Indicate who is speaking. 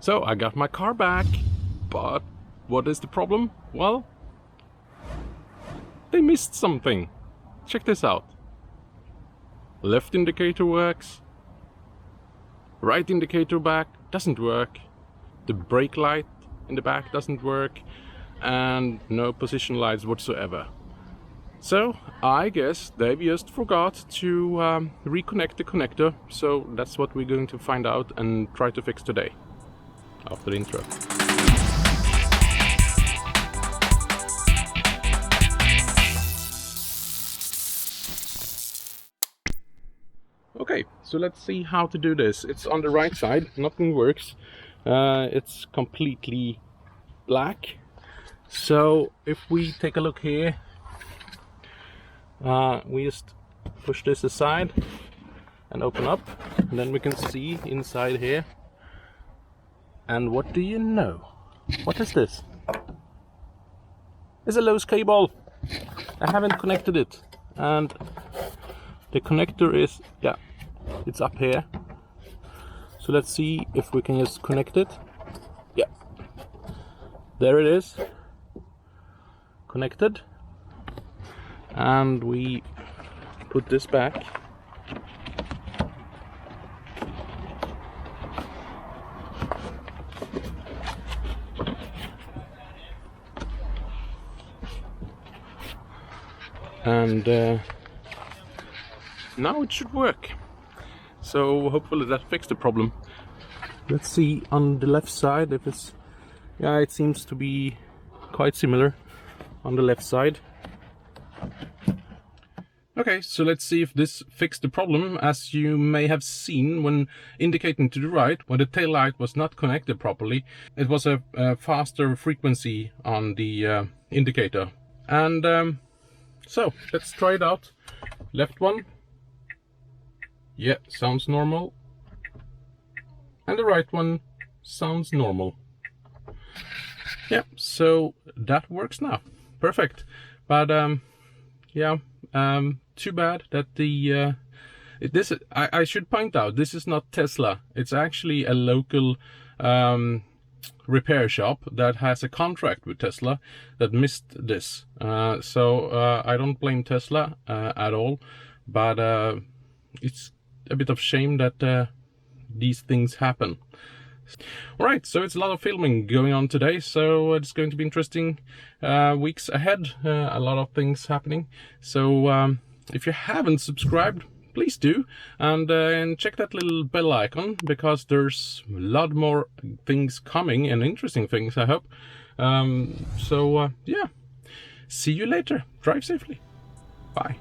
Speaker 1: So I got my car back, but what is the problem? Well, they missed something. Check this out. Left indicator works. Right indicator back doesn't work. The brake light in the back doesn't work. And no position lights whatsoever. So I guess they just forgot to reconnect the connector. So that's what we're going to find out and try to fix today. After the intro. Okay, so let's see how to do this. It's on the right side, nothing works. It's completely black. So if we take a look here, we just push this aside and open up, and then we can see inside here. And what do you know? What is this? It's a loose cable. I haven't connected it, and the connector is, yeah, it's up here. So let's see if we can just connect it. Yeah, there it is, connected. And we put this back. And now it should work. So hopefully that fixed the problem. Let's see on the left side if it's, yeah, it seems to be quite similar on the left side. Okay, so let's see if this fixed the problem. As you may have seen when indicating to the right, when the tail light was not connected properly, it was a faster frequency on the indicator. And so let's try it out. Left one, yeah, sounds normal. And the right one sounds normal. Yeah, so that works now. Perfect. But yeah, too bad that the I should point out, this is not Tesla. It's actually a local repair shop that has a contract with Tesla that missed this. So I don't blame Tesla at all, but it's a bit of shame that these things happen. Alright, so it's a lot of filming going on today, so it's going to be interesting weeks ahead. A lot of things happening. So if you haven't subscribed, please do, and check that little bell icon, because there's a lot more things coming, and interesting things, I hope. So yeah, see you later. Drive safely. Bye.